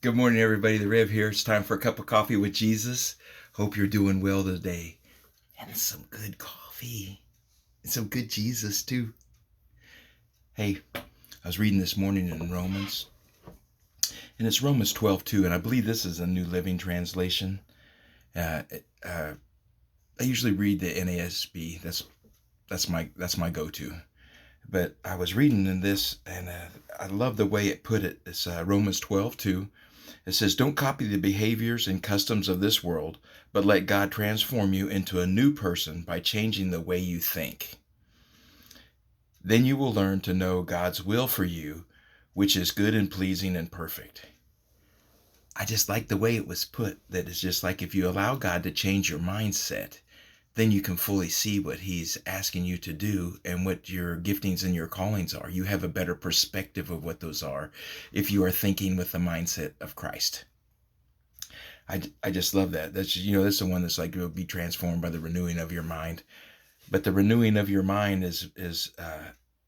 Good morning, everybody. The Rev here. It's time for a cup of coffee with Jesus. Hope you're doing well today. And some good coffee. And some good Jesus, too. Hey, I was reading this morning in Romans. And it's Romans 12:2. And I believe this is a New Living Translation. I usually read the NASB. That's my go-to. But I was reading in this, and I love the way it put it. It's Romans 12:2. It says, "Don't copy the behaviors and customs of this world, but let God transform you into a new person by changing the way you think. Then you will learn to know God's will for you, which is good and pleasing and perfect." I just like the way it was put, that it's just like if you allow God to change your mindset, then you can fully see what he's asking you to do and what your giftings and your callings are. You have a better perspective of what those are if you are thinking with the mindset of Christ. I just love that. That's the one that's like, you'll be transformed by the renewing of your mind. But the renewing of your mind is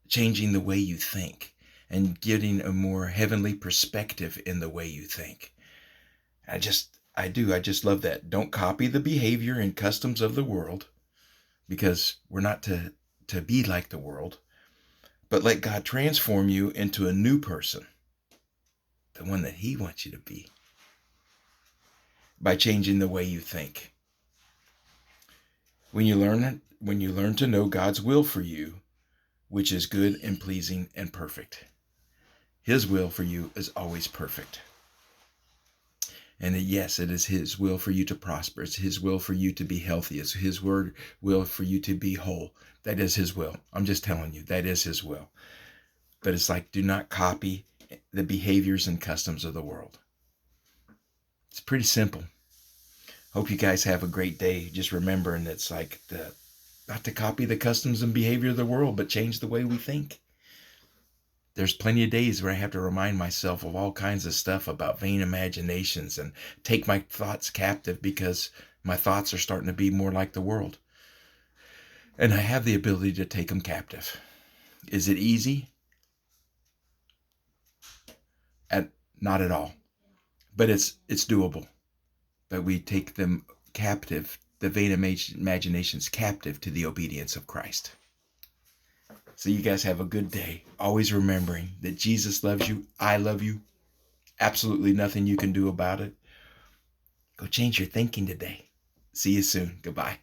changing the way you think and getting a more heavenly perspective in the way you think. I just love that. Don't copy the behavior and customs of the world, because we're not to be like the world, but let God transform you into a new person, the one that he wants you to be, by changing the way you think. When you learn to know God's will for you, which is good and pleasing and perfect. His will for you is always perfect. And yes, it is his will for you to prosper. It's his will for you to be healthy. It's his will for you to be whole. That is his will. I'm just telling you, that is his will. But it's like, do not copy the behaviors and customs of the world. It's pretty simple. Hope you guys have a great day. Just remembering it's like not to copy the customs and behavior of the world, but change the way we think. There's plenty of days where I have to remind myself of all kinds of stuff about vain imaginations and take my thoughts captive, because my thoughts are starting to be more like the world. And I have the ability to take them captive. Is it easy? Not at all. But it's doable. But we take them captive, the vain imaginations captive, to the obedience of Christ. So you guys have a good day. Always remembering that Jesus loves you. I love you. Absolutely nothing you can do about it. Go change your thinking today. See you soon. Goodbye.